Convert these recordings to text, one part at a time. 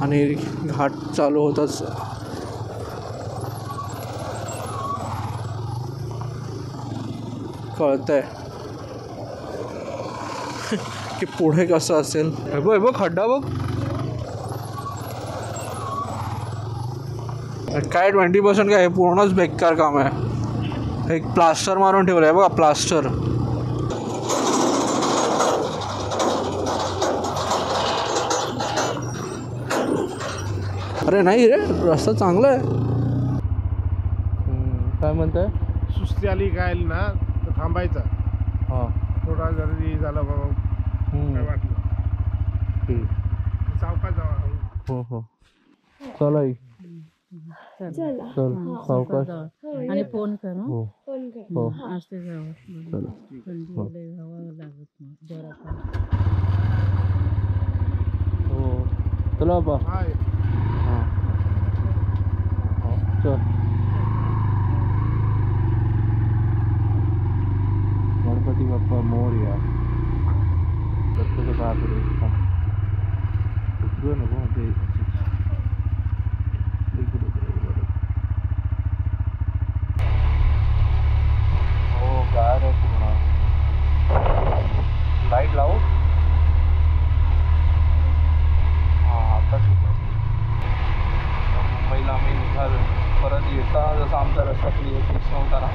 आणि घाट चालू होताच कळतंय की पुढे कसं असेल. बघ खड्डा बघ काय 20% काय, हे पूर्णच बेकार काम आहे. एक प्लास्टर मारून ठेवलं आहे बघा, प्लास्टर. अरे नाही रे, रस्ता चांगला आहे. काय म्हणताय? सुस्ती आली काय ना तर थांबायचं. हां थोडा जरी झालं बाबा काय वाटलं सावकाश जावा. हो हो चला चल सावकाश आणि फोन कर. हो हो असते जावं चला थंडी जावं लागत नाही जोरात. हो चला बाबा. हाय हां हो चल. गणपती बाप्पा मोरया. दत्तचं बापरे उतरू नको ते हो गार आहे पूर्ण. लाईट लावू. हां आता ठीक आहे. मुंबईला आम्ही निघालो. परत येताना जसं आमचा रस्ता क्लिअर फिक्स नव्हता ना,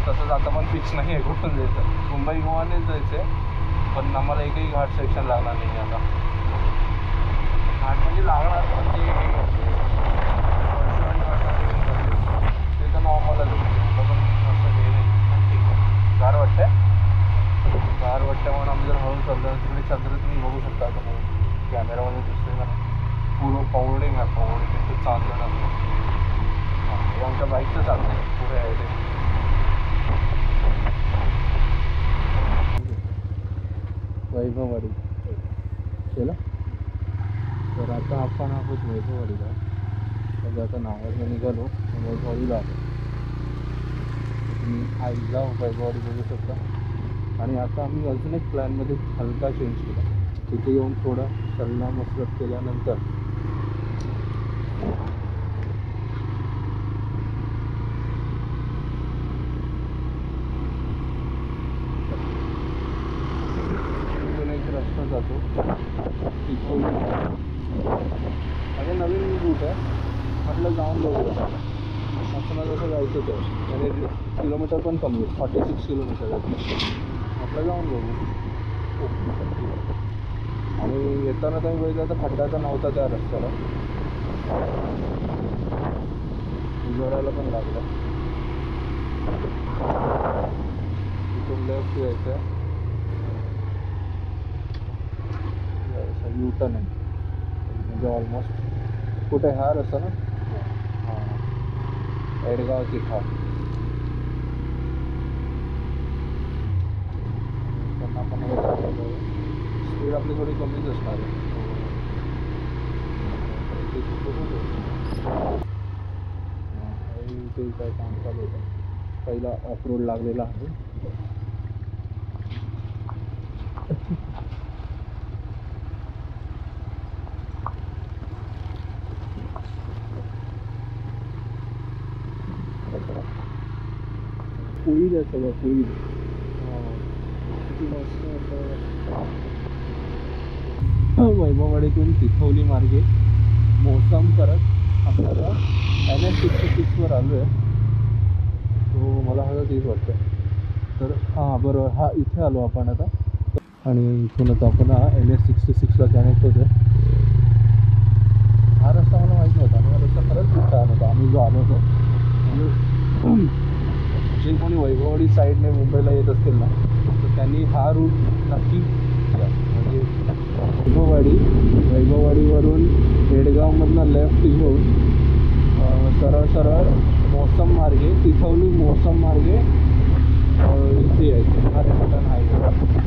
तसंच आता पण फिक्स नाही आहे कुठून जायचं. मुंबई गोवानेच जायचं आहे, पण आम्हाला एकही घाट सेक्शन लागणार नाही आता. घाट म्हणजे लागणार म्हणजे ते तर नॉर्मलच आहे, पण असं हे नाही. ठीक आहे, गार वाटतंय. गार वाटतं म्हणून आम्ही जर हळू चाललो. तिकडे चंद्र तुम्ही बघू शकता आता कॅमेरामध्ये दिसते का पूर्ण पवळिंग आहे. पवळिंग तिथं चांदण असतं. हां हे आमच्या बाईकचं चालतं पुढे आहे ते. वैभववाडी केलं. तर आता आपण आहोत वैभववाडीला. म्हणजे आता नावाला निघालो वैभववाडीला आलो. तुम्ही आईला वैभववाडी बघू शकता. आणि आता आम्ही अजून एक प्लॅनमध्ये हलका चेंज केला. तिथे येऊन थोडा सल्ला मसरत केल्यानंतर रस्ता जातो तिथून. म्हणजे नवीन रूट आहे म्हटलं जाऊन बघूया. असं जसं जायचं तर आणि किलोमीटर पण कमी आहे. 46 किलोमीटर आहे. म्हटलं जाऊन बघू. आणि येताना तर बघितलं तर खड्डा तर नव्हता त्या रस्त्याला. उजाडायला पण लागलं. तिथून लेफ्ट यायचं आहे. यूटर्न आहे म्हणजे ऑलमोस्ट कुठे हा रस्ता ना. हां एडगाव तिथा. त्यांना पण स्पीड आपली थोडी कमीच असणार आहे. इथे काय काम चालू होतं. पहिला ऑफ रोड लागलेला आहे. होईल सगळं होईल. किती मस्त. वैभववाडीतून तिथवली मार्गे मोसम करत आपल्याला NH-66वर आलो आहे. तो मला हा तेच वाटतं. तर हां बरोबर, हा इथे आलो आपण आता. आणि इथूनच आपण NH-66ला कनेक्ट होतो. हा रस्ता मला माहीत नव्हता आणि हा रस्ता खरंच खूप छान होता. आम्ही जो आलो होतो म्हणजे जे कोणी वैभववाडी साईडने मुंबईला येत असतील ना तर त्यांनी हा रूट नक्की म्हणजे वैभववाडीवरून एडगावमधनं लेफ्ट घेऊन सरळ सरळ मोसम मार्गे तिथवली मोसम मार्गे इथे यायचं. हा रेल्वे हायवे.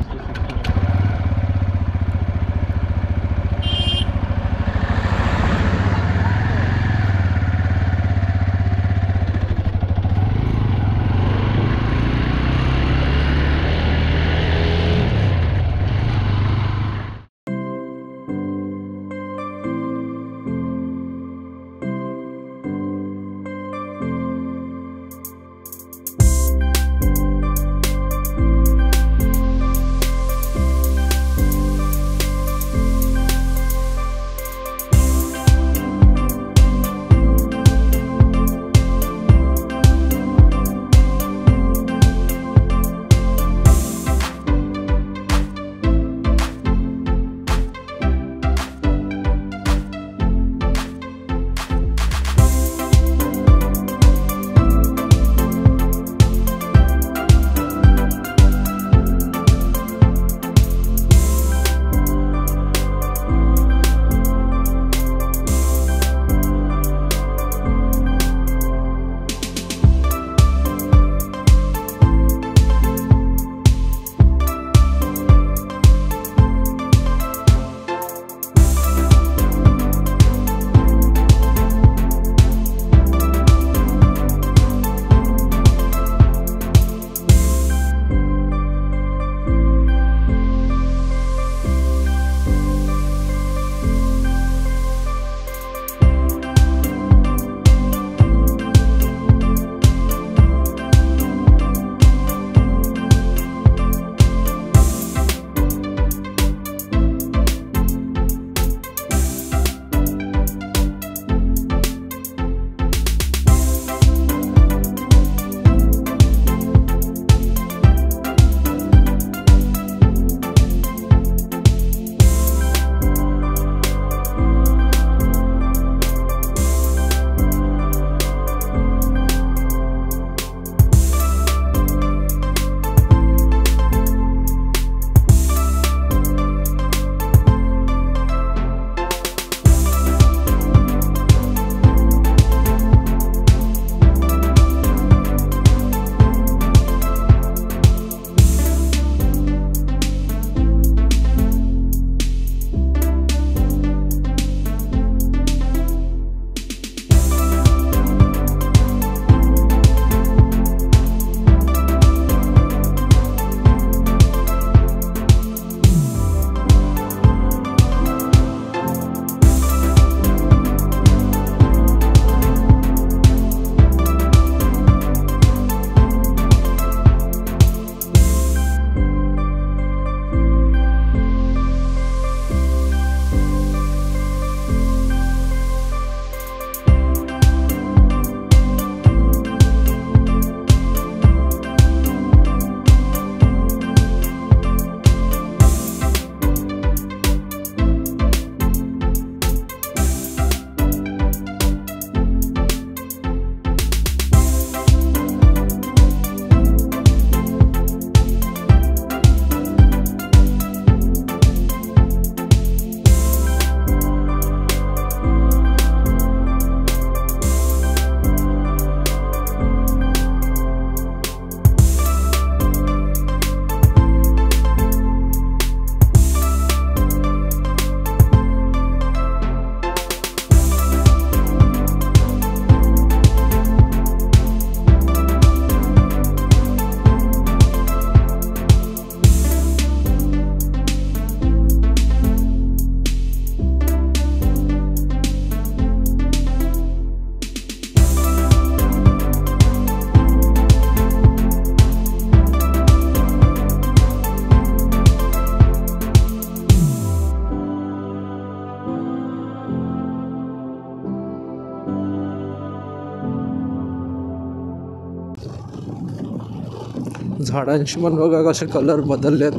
झाडांची पण बघा कसे कलर बदललेत.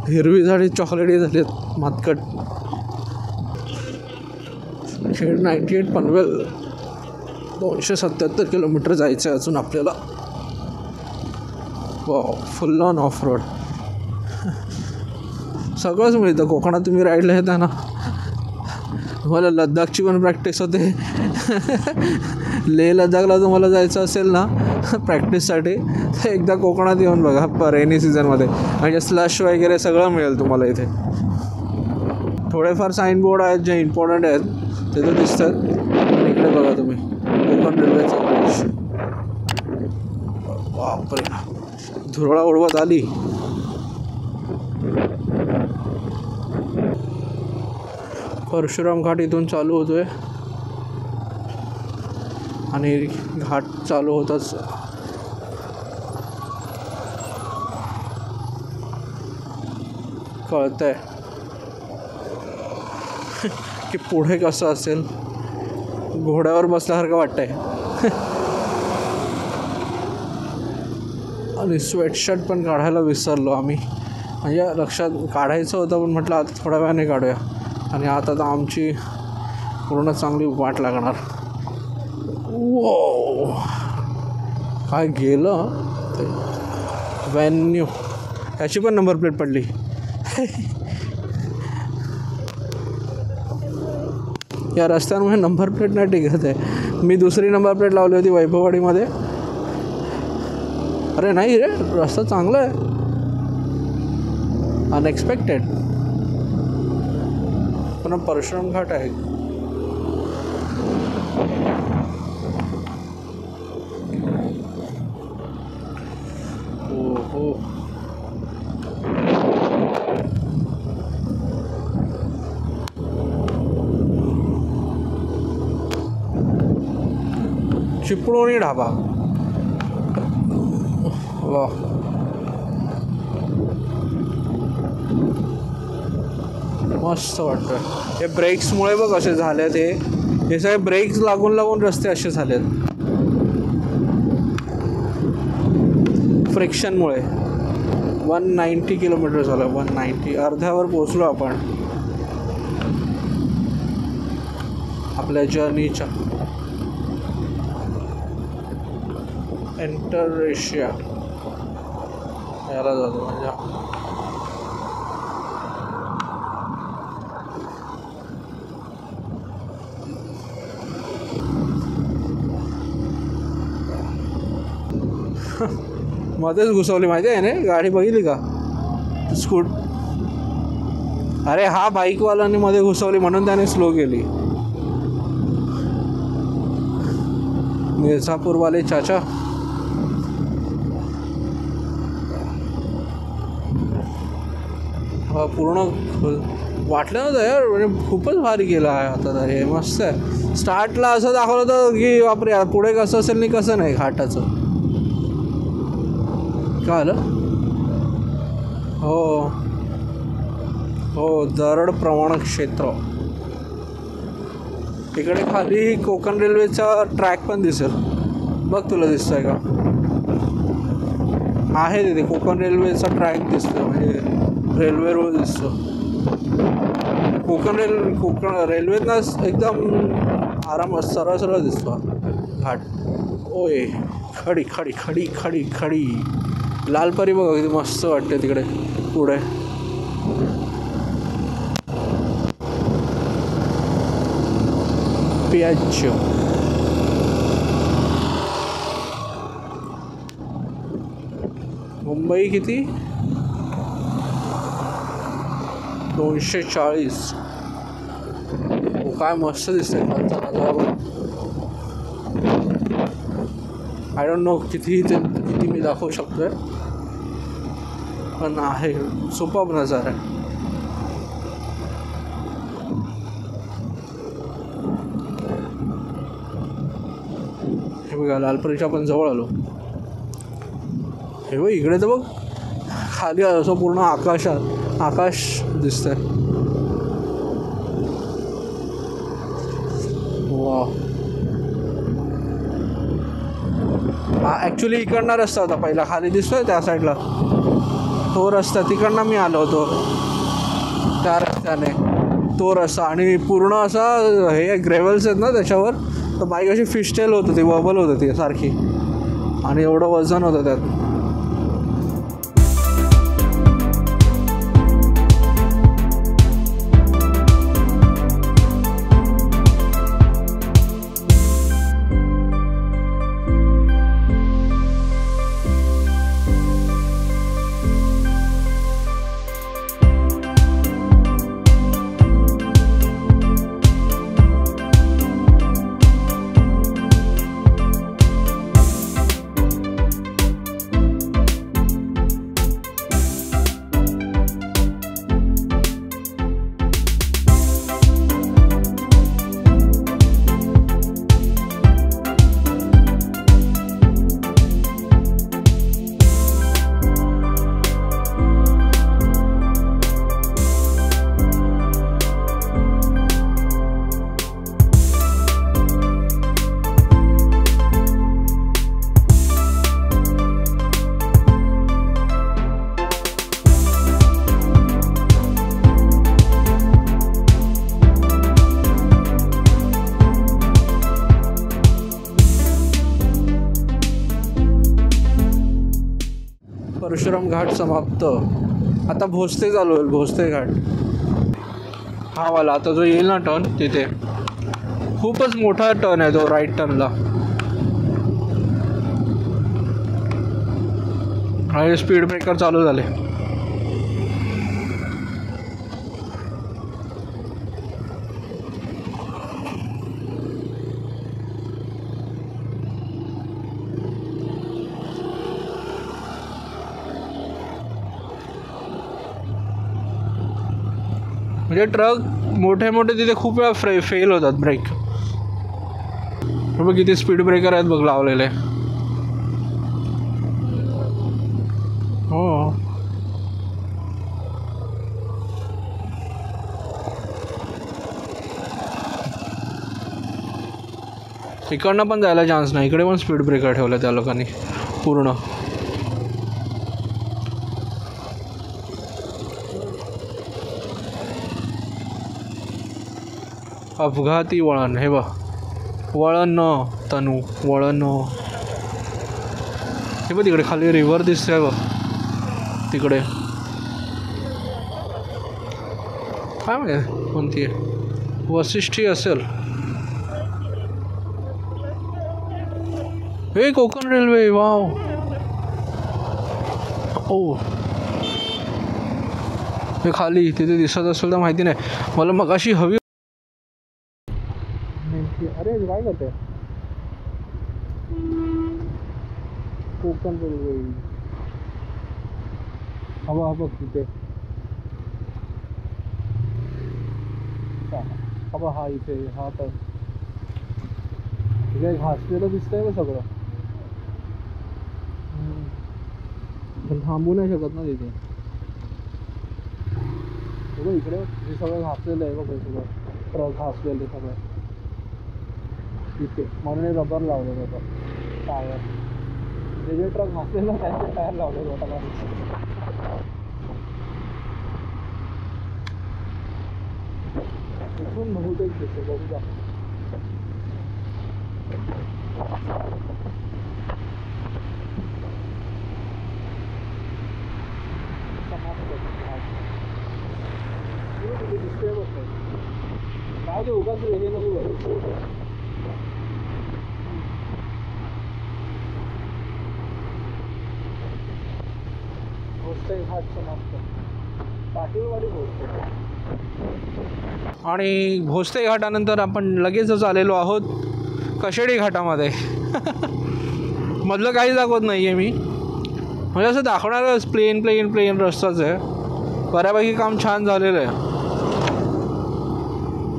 हिरवी झाडी चॉकलेटी झालीत मातकट. खेड 98 पनवेल 277 किलोमीटर जायचं आहे अजून आपल्याला. Wow, full on off road. सगळंच मिळतं कोकणात. तुम्ही राईडला येता ना, तुम्हाला लद्दाखची पण प्रॅक्टिस होते. लेह लद्दाखला तुम्हाला जायचं असेल ना प्रॅक्टिससाठी, तर एकदा कोकणात येऊन बघा रेनी सीझनमध्ये. म्हणजे स्लश वगैरे सगळं मिळेल तुम्हाला इथे. थोडेफार साईन बोर्ड आहेत जे इम्पॉर्टंट आहेत ते तर दिसतात. इकडे बघा तुम्ही कोकण रेल्वेचा ब्रिज. बापरे, धुरळा उडवत आली. परशुराम घाट इथून चालू होतोय आणि घाट चालू होताच कळतंय की पुढे कसं असेल. घोड्यावर बसल्यासारखं वाटतंय. आणि स्वेटशर्ट पण काढायला विसरलो आम्ही. म्हणजे लक्षात काढायचं होतं पण म्हटलं आता थोड्या वेळाने काढूया. आणि आता तर आमची पूर्ण चांगली वाट लागणार. वो काय गेलं ते व्हॅन्यू. ह्याची पण नंबर प्लेट पडली. या रस्त्यांमध्ये नंबर प्लेट नाही टिकत आहे. मी दुसरी नंबर प्लेट लावली होती वैभववाडीमध्ये. अरे नाही रे, रस्ता चांगला आहे. अनएक्सपेक्टेड. पण परशुराम घाट आहे. हो चिपळूणी ढाबा. वा, मस्त वाटतं. हे ब्रेक्समुळे बघ असे झाले. हे सगळे ब्रेक्स लागून लागून रस्ते असे झालेत फ्रिक्शनमुळे. 190 किलोमीटर झालं. 190, अर्ध्यावर पोचलो आपण आपल्या जर्नीच्या. एंटर एशिया याला जातो म्हणजे. मध्येच घुसवली माहिती आहे ना गाडी. बघितली का अरे हा बाईकवाल्याने मध्ये घुसवली म्हणून त्याने स्लो केली. मिर्झापूरवाले चाचा. पूर्ण वाटलं नव्हतं यार. म्हणजे खूपच भारी केलं आहे आता तर. हे मस्त आहे. स्टार्टला असं दाखवलं होतं की बापरे पुढे कसं असेल नाही कसं नाही घाटाचं. काय आलं. हो हो, दरड प्रवण क्षेत्र. इकडे खाली कोकण रेल्वेचा ट्रॅक पण दिसेल बघ. तुला दिसतंय का. आहे तिथे कोकण रेल्वेचा ट्रॅक दिसतो. म्हणजे रेल्वे रोड दिसतो. कोकण रेल्वेतनं एकदम आराम सरळ सरळ दिसतो घाट. ओय, खडी खडी खडी खडी खडी. लालपरी बघा किती मस्त वाटते तिकडे पुढे. पियाच्चो. मुंबई किती 240. काय मस्त दिसतंय खालचा नजारा. आय डोंट नो किती मी दाखवू शकतोय पण आहे सुपर्ब नजारा आहे. हे बघा लालपरीच्या पण जवळ आलो. हे बघ इकडे तर बघ खाली असं पूर्ण आकाश दिसतंय. वा, ॲक्च्युली इकडनं रस्ता होता पहिला, खाली दिसतोय त्या साईडला तो रस्ता, तिकडनं मी आलो होतो त्या रस्त्याने, तो रस्ता. आणि पूर्ण असा हे ग्रेव्हल्स आहेत ना त्याच्यावर, तर बाईक अशी फिशटेल होत होती, वबल होत होती सारखी, आणि एवढं वजन होतं त्यात. परशुराम घाट समाप्त. आता भोसते चालू होईल, भोसते घाट हा वाला. आता जो येईल ना टर्न, तिथे खूपच मोठा टर्न आहे तो राईट टर्नला, आणि स्पीड ब्रेकर चालू झाले. म्हणजे ट्रक मोठे मोठे तिथे खूप वेळा फेल होतात ब्रेक. बघ किती स्पीड ब्रेकर आहेत बघ लावलेले. हो, इकडनं पण जायला चान्स नाही, इकडे पण स्पीड ब्रेकर ठेवलं त्या लोकांनी पूर्ण. अपघाती वळण, हे बघ वळण न तनू, वळण न. हे बघ तिकडे खाली रिव्हर दिसते बघ तिकडे, काय म्हणजे कोणती आहे, वशिष्ठी असेल. हे कोकण रेल्वे, वाव. ओ हे खाली तिथे दिसत असेल तर माहिती नाही मला, मगाशी हवी. अरे काय करते, कोकण रेल्वे हवा बघ तिथे, हवा हा इथे, हा तर तिथे घासलेलं दिसतंय का सगळं, पण थांबू नाही शकत ना तिथे. बघ इकडे हे सगळं घासलेलं आहे बघ, सगळं ट्रक घासलेले सगळं इथे, म्हणून रबर लावलेलं होतं टायर. जे जे ट्रक घासलेलं त्यांचे टायर लावलेलं होतं मला. इथून बहुतेक दिसते, बघू द्या. दिसते बघ काय ते उगाच हे नको. आणि भोसते घाटानंतर आपण लगेचच आलेलो आहोत कशेडी घाटामध्ये. मधलं काही दाखवत नाही आहे मी, म्हणजे असं दाखवणारच प्लेन रस्ताच आहे. बऱ्यापैकी काम छान झालेलं आहे.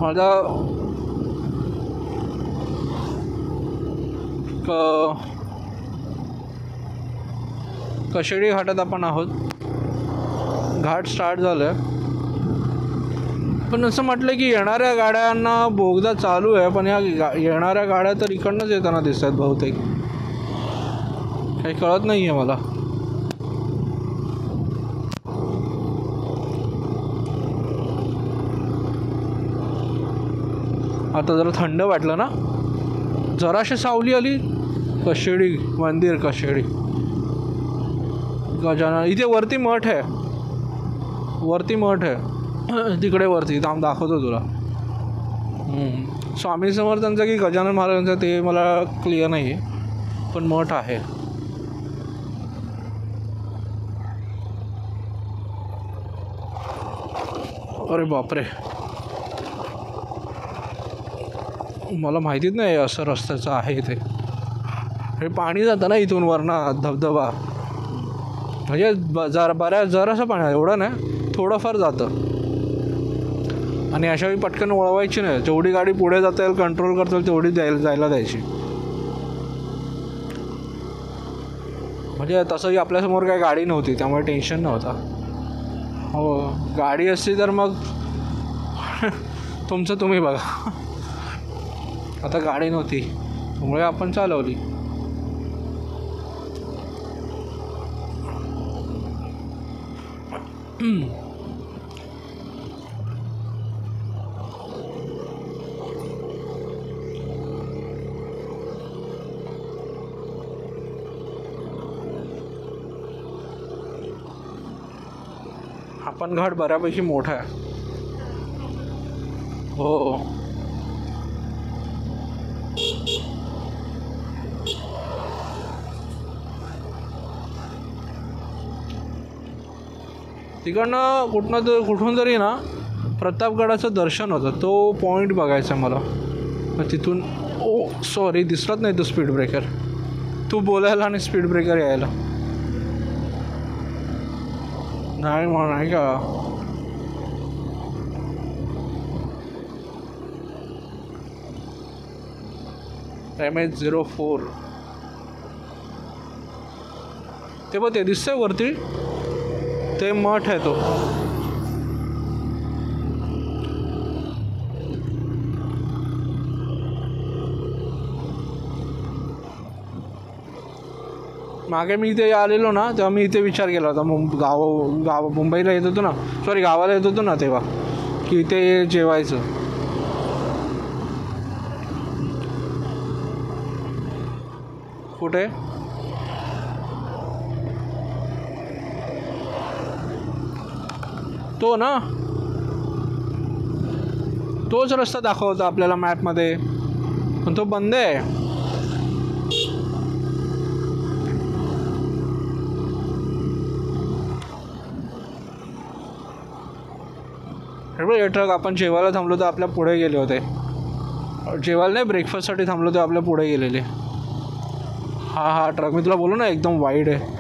माझा कशेडी घाटात आपण आहोत. घाट स्टार्ट झालं आहे, पण असं म्हटलं की येणाऱ्या गाड्यांना बोगदा चालू आहे, पण या येणाऱ्या गाड्या तर इकडनंच येताना दिसत आहेत बहुतेक. काही कळत नाही आहे मला. आता जरा थंड वाटलं ना, जराशी सावली आली. कशेडी मंदिर, कशेडी गजानन. इथे वरती मठ आहे, वरती मठ आहे तिकडे वरती. थांब दाखवतो तुला. स्वामी समर्थांचं की गजानन महाराजांचं ते मला क्लिअर नाही आहे, पण मठ आहे. अरे बापरे, मला माहितीच नाही असं रस्त्याचं आहे इथे. हे पाणी जातं ना इथून वरनं, धबधबा. म्हणजे जरासं पाणी आहे, एवढं नाही, थोडंफार जातं. आणि अशा वेळी पटकन वळवायची नाही. जेवढी गाडी पुढे जाता येईल, कंट्रोल करता येईल तेवढी जायला द्यायची. म्हणजे तसंही आपल्यासमोर काही गाडी नव्हती, त्यामुळे टेन्शन नव्हता. हो, गाडी असती तर मग तुमचं तुम्ही बघा. आता गाडी नव्हती त्यामुळे आपण चालवली. हा पण घाट बऱ्यापैकी मोठा आहे. हो, तिकडनं कुठून तरी ना प्रतापगडाचं दर्शन होतं. तो पॉईंट बघायचा मला. मग तिथून सॉरी दिसलाच नाही तो स्पीड ब्रेकर. तू बोलायला आणि स्पीड ब्रेकर यायला नाही का. MH04 ते बघ, ते दिसतंय वरती, ते मठ आहे तो. मागे मी इथे आलेलो ना, तेव्हा मी इथे विचार केला होता. मुंबईला येत होतो ना, सॉरी गावाला येत होतो ना, तेव्हा की इथे जेवायचं. कुठे? तो ना, तोच रस्ता दाखवतो आपल्याला मॅपमध्ये, पण तो बंद आहे. हे ट्रक आपण जेवायला थांबलो तर आपल्या पुढे गेले होते. जेवायला नाही, ब्रेकफास्टसाठी थांबलो तर आपल्या पुढे गेलेले. हा ट्रक मी तुला बोलू ना, एकदम वाईड आहे.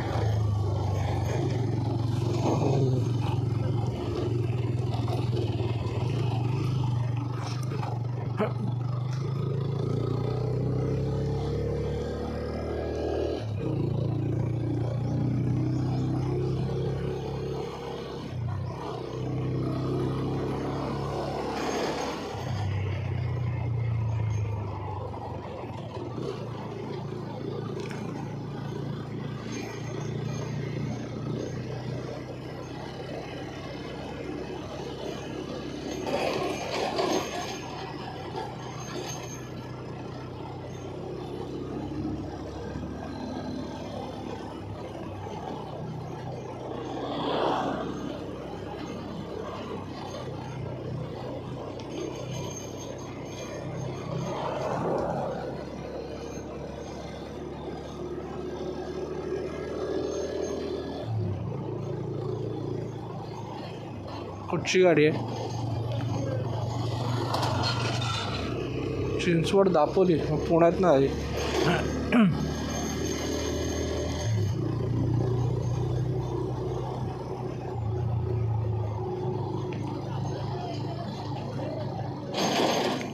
कुठची गाडी आहे? चिंचवड दापोली, पुण्यात ना आली.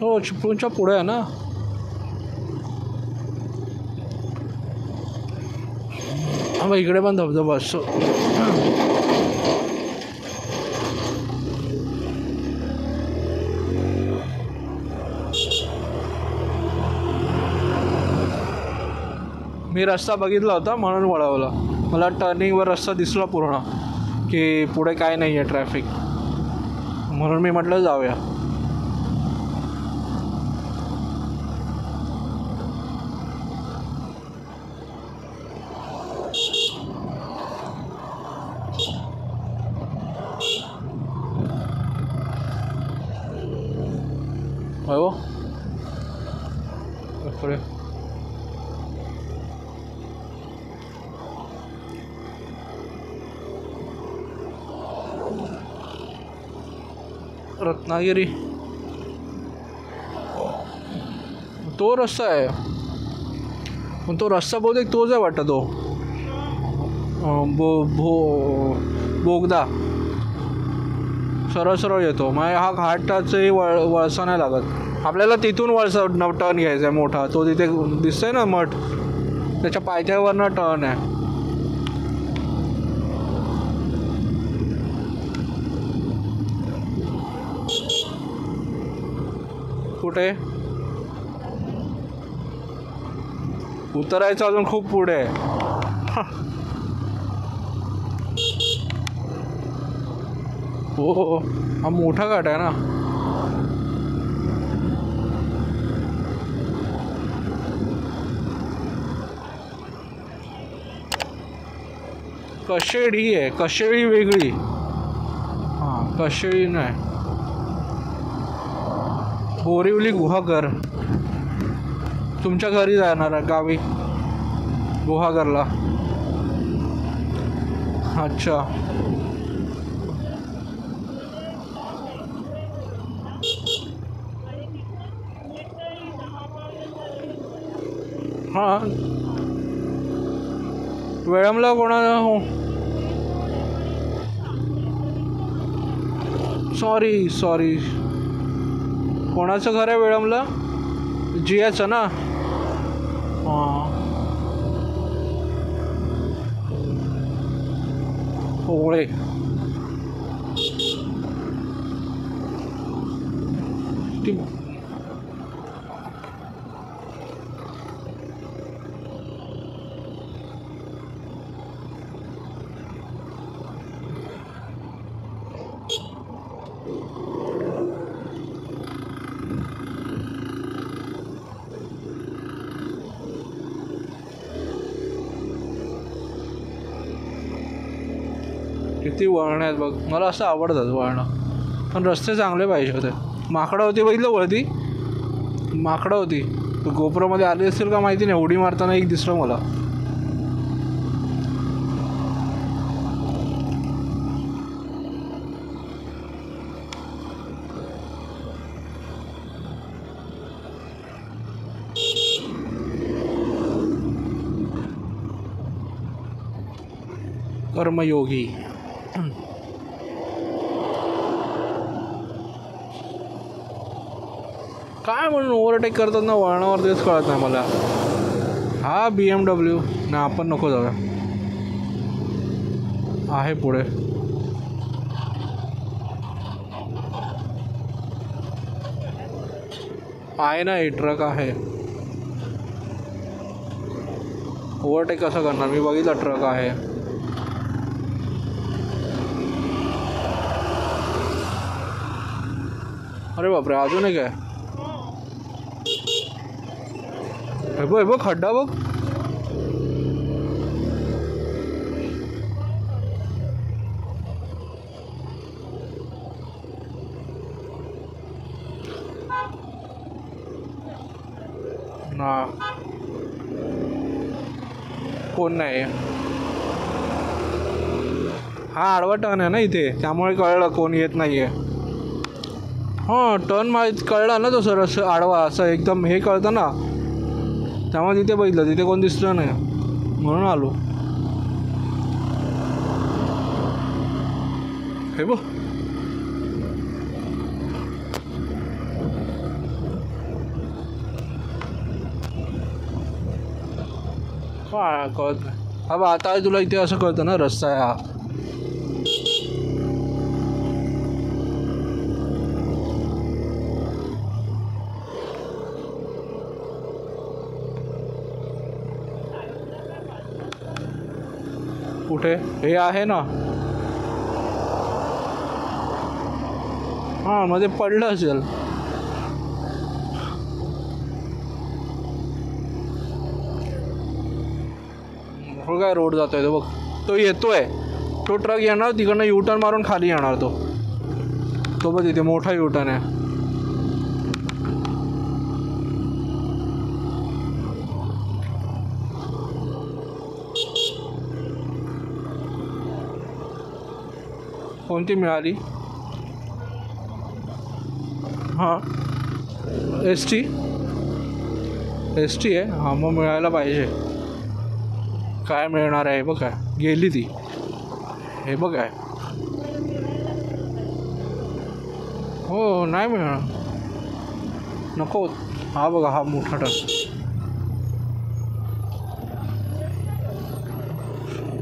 हो, चिपळूणच्या पुढे आहे ना. हा, इकडे पण धबधबा असतो. मी रस्ता बघितला होता म्हणून वळवला. मला टर्निंगवर रस्ता दिसला पूर्ण की पुढे काय नाही आहे ट्रॅफिक, म्हणून मी म्हटलं जाऊया. हो पुढे रत्नागिरी तो रस्ता आहे, पण तो रस्ता बहुतेक तोच आहे वाटतं. तो बोगदा सरळ सरळ येतो. मग हा घाटाचे वळसा नाही लागत आपल्याला. तिथून वळसा टर्न घ्यायचा आहे मोठा, तो तिथे दिसतोय ना मठ, त्याच्या पायथ्यावरनं टर्न आहे. कुठे उतरायचं अजून खूप पुढे आहे. हो हा मोठा घाट आहे ना. कशेळी आहे, कशेळी वेगळी. हां कशेळी नाही, बोरिवली गुहागर. तुमच्या घरी जाणार आहे गावी गुहागरला. अच्छा हां वेळमला कोणा हो सॉरी कोणाचं घर आहे वेळमला? जियाचं ना. हां होळे ती किती वळणं आहेत बघ. मला असं आवडतात वळणं, पण रस्ते चांगले पाहिजे होते. माकडं होती बघितलं वळती, माकडं होती. गोप्रोमध्ये आली असेल का माहिती नाही, उडी मारताना एक दिसलं मला. कर्मयोगी काय म्हणून ओव्हरटेक करतात ना वळणावर, तेच कळत नाही मला. हा BMW ना, आपण नको जाऊया. आहे पुढे आहे ना, हे ट्रक आहे. ओव्हरटेक कसं करणार, मी बघितलं ट्रक आहे. अरे बापरे, अजून एक आहे. हे बघ खड्डा बघ. ना कोण नाही. हा आडवा टर्न आहे ना इथे, त्यामुळे कळलं कोण येत नाही आहे. हां टर्न माहीत कळला ना, तो सर असं आडवा असं एकदम हे कळतं ना, त्यामुळे तिथे बघितलं, तिथे कोण दिसलं नाही म्हणून आलो. हे बघ काय कळत नाही. हा बा आता तुला इथे असं कळतं ना रस्ता आहे हा. कुठे हे आहे ना, हां मध्ये पडलं असेल. हो काय रोड जातोय तो बघ, तो येतोय, तो ट्रक येणार तिकडनं युटर्न मारून खाली येणार तो बघ तिथे मोठा युटर्न आहे. कोणती मिळाली? हां एस टी आहे. हां मग मिळायला पाहिजे. काय मिळणार आहे बघ, काय गेली ती. हे बघ काय, हो नाही मिळणार, नको. हा बघा हा मोठा ट्रक.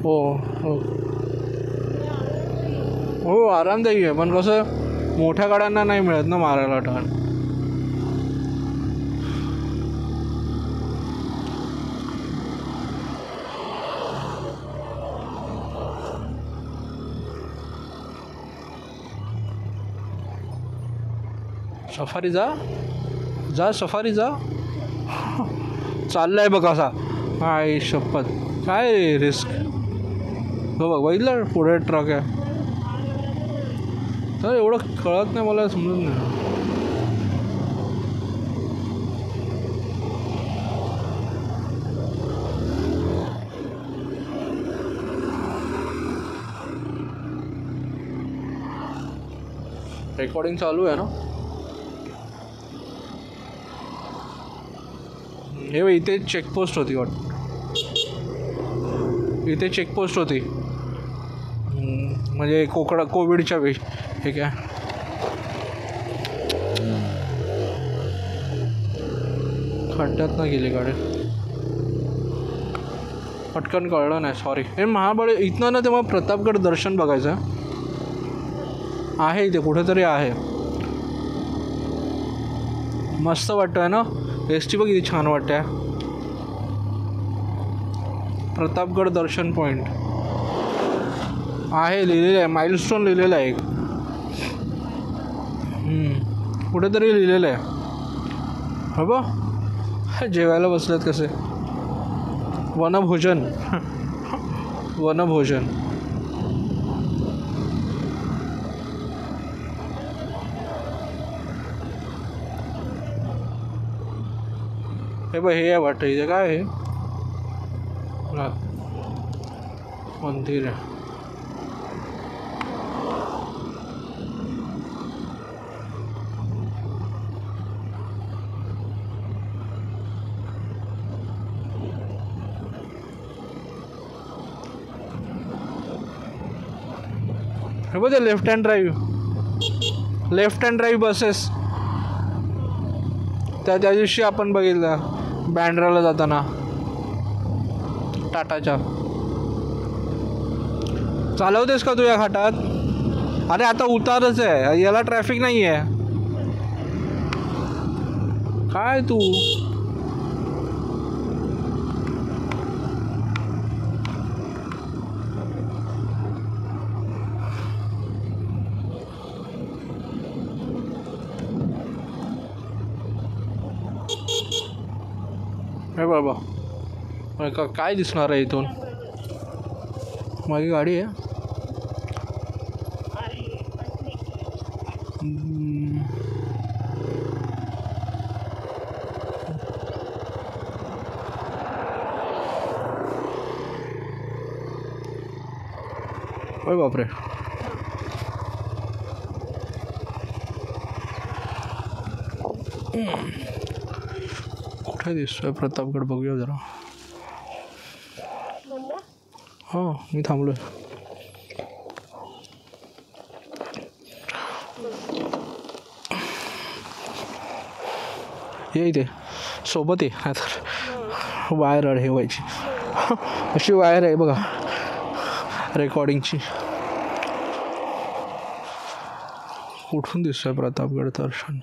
हो हो हो आरामदायी आहे, पण कसं मोठ्या गाड्यांना नाही मिळत ना मारायला टर्न. सफारी जा सफारी जा. चाललाय बघ असा. काय शपथ, काय रिस्क. हो बघ बघितलं पुढे ट्रक आहे. तर एवढं कळत नाही मला, समजत नाही. रेकॉर्डिंग चालू आहे ना. हे बघ इथे चेकपोस्ट होती वाटतं, इथे चेकपोस्ट होती. म्हणजे कोविडच्या वेळी. हे काय खड्ड्यात ना गेली गाडी, पटकन कळलं नाही, सॉरी. हे इथनं ना तेव्हा प्रतापगड दर्शन बघायचं आहे. इथे कुठेतरी आहे, मस्त वाटतंय ना. एस टी बघ किती छान वाटतंय. प्रतापगड दर्शन पॉईंट आहे, लिहिलेलं आहे, माइलस्टोन लिहिलेलं आहे. कुठेतरी लिहिलेलं आहे. हो बा जेवायला बसलेत कसे, वनभोजन. वनभोजन. हे बघ हे आहे वाटतं इथे. काय आहे, मंदिर आहे. हे बघ ते लेफ्ट हँड ड्राईव्ह बसेस. त्या दिवशी आपण बघितलं बँड्राला जाताना टाटाच्या. चालवतेस का तू या घाटात? अरे आता उतारच आहे, याला ट्रॅफिक नाही आहे. काय तू हे बाबा काय दिसणार आहे इथून? माझी गाडी आहे. ओय बापरे. कुठे दिसतोय प्रतापगड? बघूया जरा. हां मी थांबलोय. ये इथे सोबत आहे. आता वायर हे व्हायची अशी वायर आहे बघा रेकॉर्डिंगची. कुठून दिसतोय प्रतापगड दर्शन?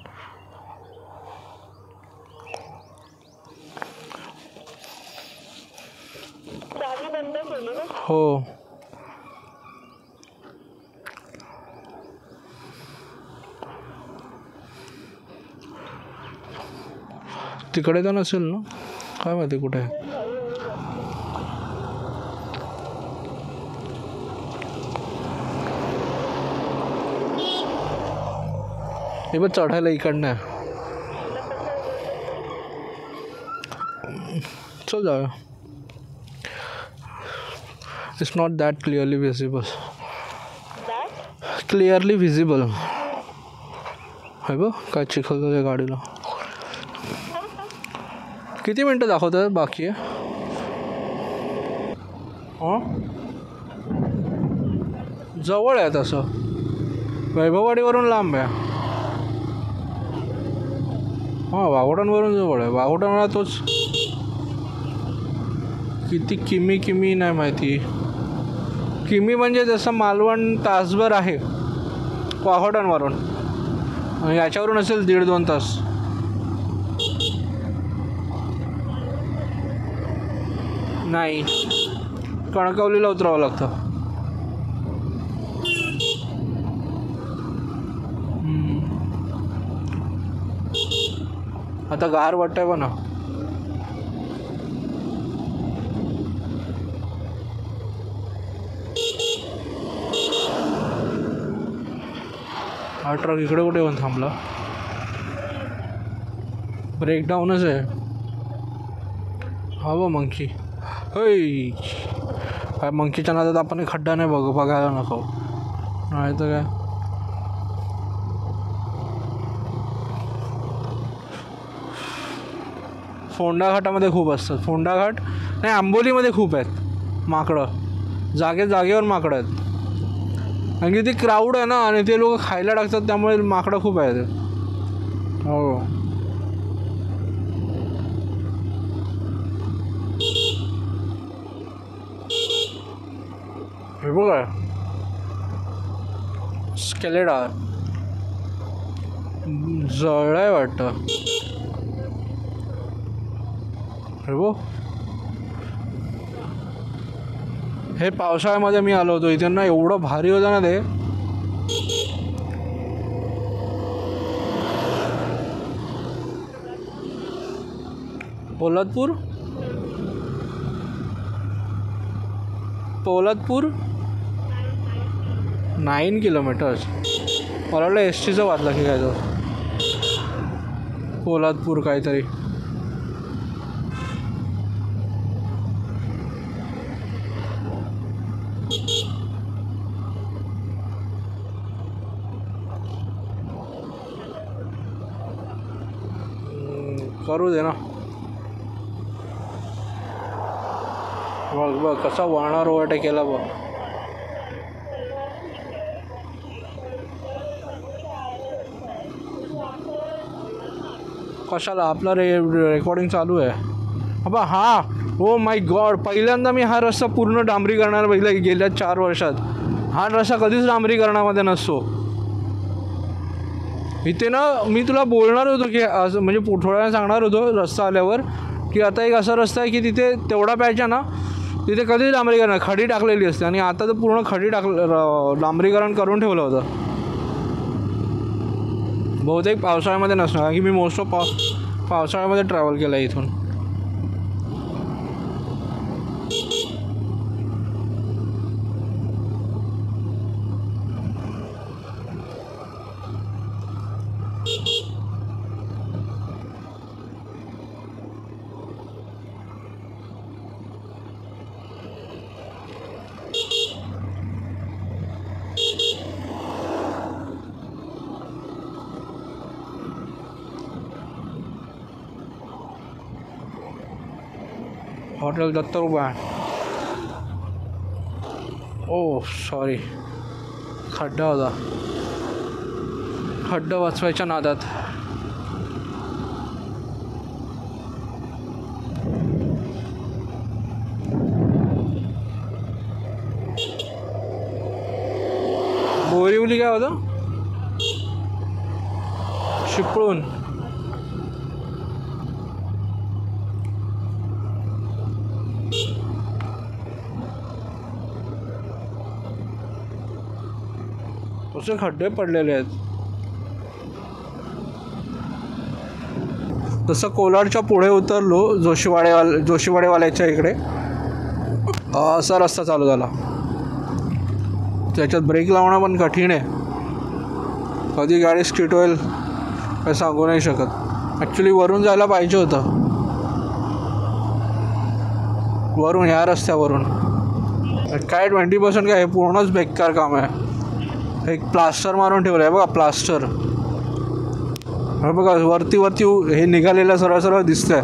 हो तिकडे तर नसेल ना, काय माहिती कुठे आहे. हे बघ चढायला इकडनं आहे. चल जाऊया. It's not that clearly visible. Clearly visible आहे बघ काय चिखल त्या गाडीला. किती मिनटं दाखवतात बाकी आहे. हां जवळ आहे तसं, वैभववाडीवरून लांब आहे. हां वाघोटांवरून जवळ आहे. वाघोटांना तोच किती किमी नाही माहिती. किमी म्हणजे जसं मालवण तासभर आहे वाघोटांवरून, आणि याच्यावरून असेल 1.5-2 तास. नाही कणकवलीला उतरावं लागतं. आता गार वाटतंय बघ ना. हा ट्रक इकडे कुठे येऊन थांबला. ब्रेकडाऊनच आहे. हा बघ मंकी. होय काय मंकीच्या नादात आपण खड्डा नाही बघायला नको, नाही तर काय. फोंडा घाटामध्ये खूप असतात. फोंडा घाट नाही, आंबोलीमध्ये खूप आहेत माकडं. जागेवर माकडं आहेत. कारण की ते क्राऊड आहे ना, आणि ते लोक खायला टाकतात, त्यामुळे माकडं खूप आहेत. हो हे बघा स्केलेडा जळलाय वाटतं. हे बघ हे पावसाळ्यामध्ये मी आलो होतो इथे ना, एवढं भारी होतं ना ते. पोलादपूर 9 किलोमीटर्स. मला वाटलं STचं वाचलं की काय तो. पोलादपूर काहीतरी. करू दे ना. बघ कसा वाहणार ओव्हरटेक केला बघ. कशाला आपला रेकॉर्डिंग चालू आहे. अबा हा ओ माय गॉड, पहिल्यांदा मी हा रस्ता पूर्ण डांबरीकरणाला बघितला गेल्या 4 वर्षात. हा रस्ता कधीच डांबरीकरणामध्ये नसतो. इथे ना मी तुला बोलणार होतो की असं म्हणजे थोड्या वेळा सांगणार होतो रस्ता आल्यावर की आता एक असा रस्ता आहे की तिथे तेवढा प्यायचा ना, तिथे कधीच डांबरीकरण खडी टाकलेली असते, आणि आता तर पूर्ण खडी डांबरीकरण करून ठेवलं होतं. बहुतेक पावसाळ्यामध्ये नसणार, कारण की मी मोस्ट ऑफ पावसाळ्यामध्ये ट्रॅव्हल केलं आहे इथून. हॉटेल दत्तरूपा. ओ सॉरी, खड्डा होता. खड्डा वाचवायच्या नादात. बोरिवली काय होतं, चिपळूण. तसे खड्डे पडलेले आहेत. जसं कोलाडच्या पुढे उतरलो जोशीवाडेवाल्याच्या इकडे असा रस्ता चालू झाला. त्याच्यात ब्रेक लावणं पण कठीण आहे. कधी गाडी स्किट होईल काय सांगू नाही शकत. ॲक्च्युली वरून जायला पाहिजे होतं, वरून ह्या रस्त्यावरून. काय 20% काय, हे पूर्णच बेकार काम आहे. एक प्लास्टर मारून ठेवलं आहे बघा, प्लास्टर. हे बघा वरती हे निघालेलं सरळ सरळ दिसतंय.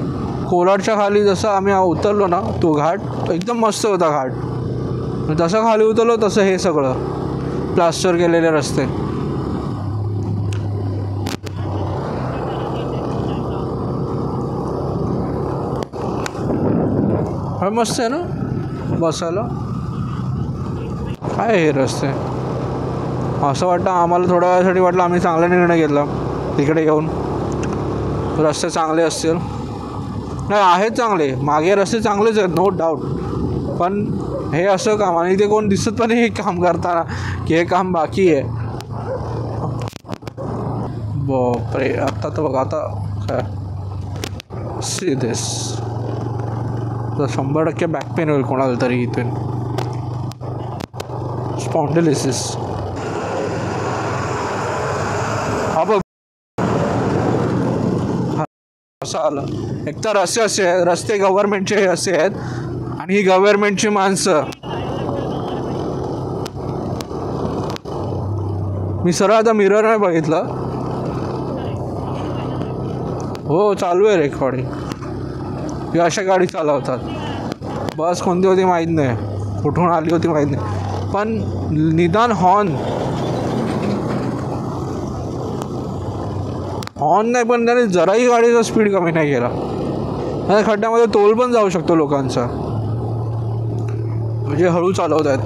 कोलाडच्या खाली जसं आम्ही उतरलो ना, तो घाट एकदम मस्त होता घाट. जसं खाली उतरलो तसं हे सगळं प्लास्टर केलेले रस्ते. हा मस्त आहे ना बसायला. काय हे रस्ते, असं वाटतं आम्हाला थोड्या वेळासाठी वाटलं आम्ही चांगला निर्णय घेतला तिकडे येऊन. रस्ते चांगले असतील, नाही आहेत चांगले, मागे रस्ते चांगलेच आहेत नो डाऊट. पण हे असं काम, आणि ते कोण दिसत पण हे काम करताना की हे काम बाकी आहे. बापरे, आता तर बघा, आता काय सिदेस तर 100% बॅक पेन होईल कोणाला तरी इथून. स्पॉन्डिलिसिस. हा बघ असं आलं. एक तर रस्ते गव्हर्नमेंटचे असे आहेत, आणि ही गव्हर्नमेंटची माणसं. मी सरळ आता मिरर नाही बघितलं. हो चालू आहे रेकॉर्डिंग. हे अशा गाडी चालवतात. बस कोणती होती माहीत नाही, कुठून आली होती माहीत नाही, पण निदान हॉर्न नाही, पण त्याने जराही गाडीचा स्पीड कमी नाही केला. आणि खड्ड्यामध्ये तोल पण जाऊ शकतो लोकांचा, म्हणजे हळू चालवत आहेत.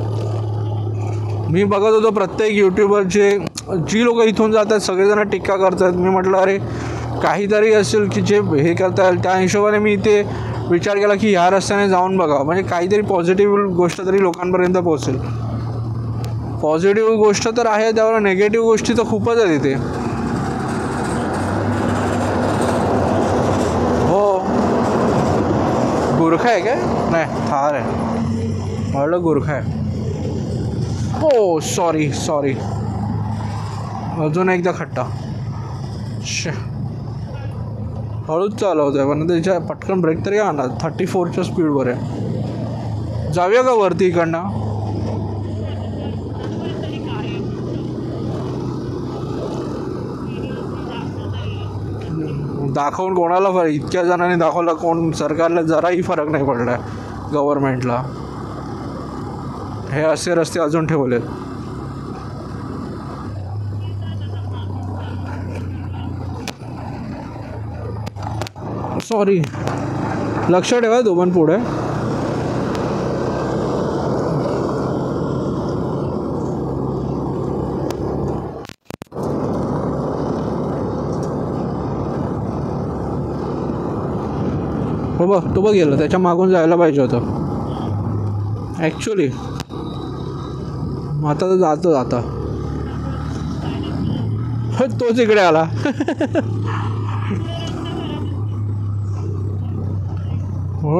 मी बघत होतो प्रत्येक यूट्यूबरचे जी लोक इथून जातात सगळेजण टीका करतात. मी म्हटलं अरे काहीतरी असेल की जे हे करता येईल. त्या हिशोबाने मी इथे विचार केला की ह्या रस्त्याने जाऊन बघा, म्हणजे काहीतरी पॉझिटिव्ह गोष्ट तरी लोकांपर्यंत पोहोचेल. पॉझिटिव्ह गोष्ट तर आहे, त्यावर निगेटिव्ह गोष्टी तर खूपच आहेत इथे. हो गुरखा आहे काय, नाही थार आहे, म्हटलं गुरखा आहे. हो सॉरी अजून एकदा खट्टा. हळूच चालवत आहे, पण त्याच्या पटकन ब्रेक तरी आणा. 34च्या स्पीडवर आहे. जाऊया का वरती इकडनं? दाखवून कोणाला फरक, इतक्या जणांनी दाखवलं, कोण सरकारला जराही फरक नाही पडला आहे गव्हर्नमेंटला. हे असे रस्ते अजून ठेवलेत. सॉरी, लक्ष ठेवा तो पण पुढे. हो बघ, तो बघ गेला, त्याच्या मागून जायला पाहिजे होतं ॲक्च्युली. आता तर जाता तोच इकडे आला. हो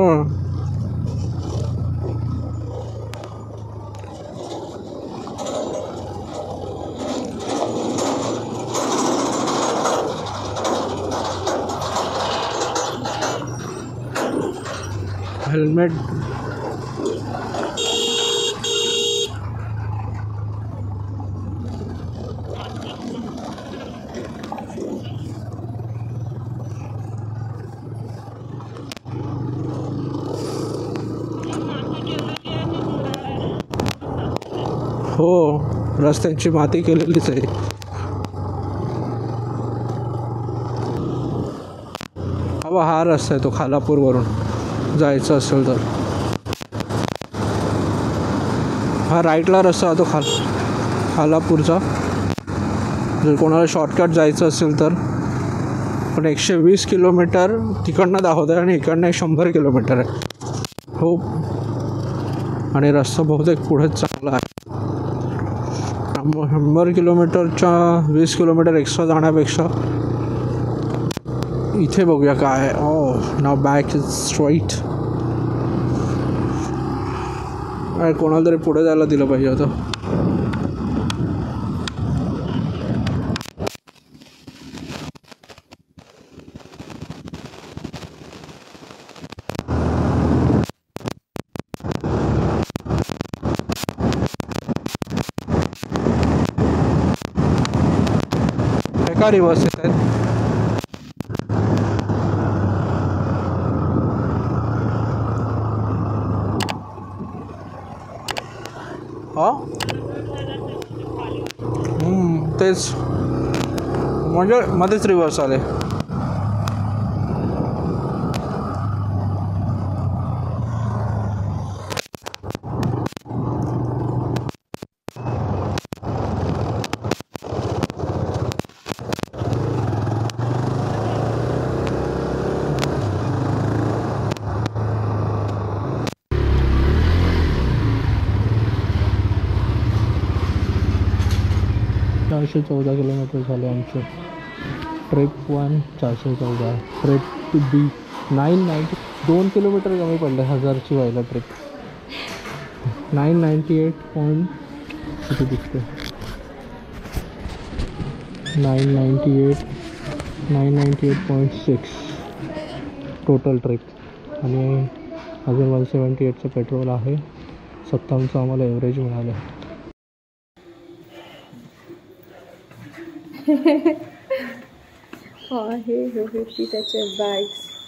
हेल्मेट. हो रस्त्यांची माती केलेलीच आहे. हा रस्ता आहे तो खालापूरवरून जायचं असेल तर. हा राईटला रस्ता आहे तो खालापूरचा, जर कोणाला शॉर्टकट जायचं असेल तर. पण 120 किलोमीटर तिकडनं दाखवत आहे आणि इकडनं 100 किलोमीटर आहे. हो, आणि रस्ता बहुतेक पुढेच चांगला आहे. 100 किलोमीटरच्या 20 किलोमीटर एक्स्ट्रा जाण्यापेक्षा इथे बघूया काय. ओ नाव बॅक इज स्ट्रेट. कोणाला तरी पुढे जायला दिलं पाहिजे होतं. का रिवर्स येत आहेत. हा तेच म्हणजे मध्येच रिवर्स आले. चारशे 14 किलोमीटर झाले आमचे. ट्रिप 1 414. ट्रिप 2 990. 2 किलोमीटर कमी पडले 1000ची व्हायला ट्रिप. 998 पॉईंट किती दिसते. 998.6 टोटल ट्रिप. आणि अजून 178चं पेट्रोल आहे. 57चं आम्हाला ॲव्हरेज मिळालं. आहे त्याचे बॅग्स.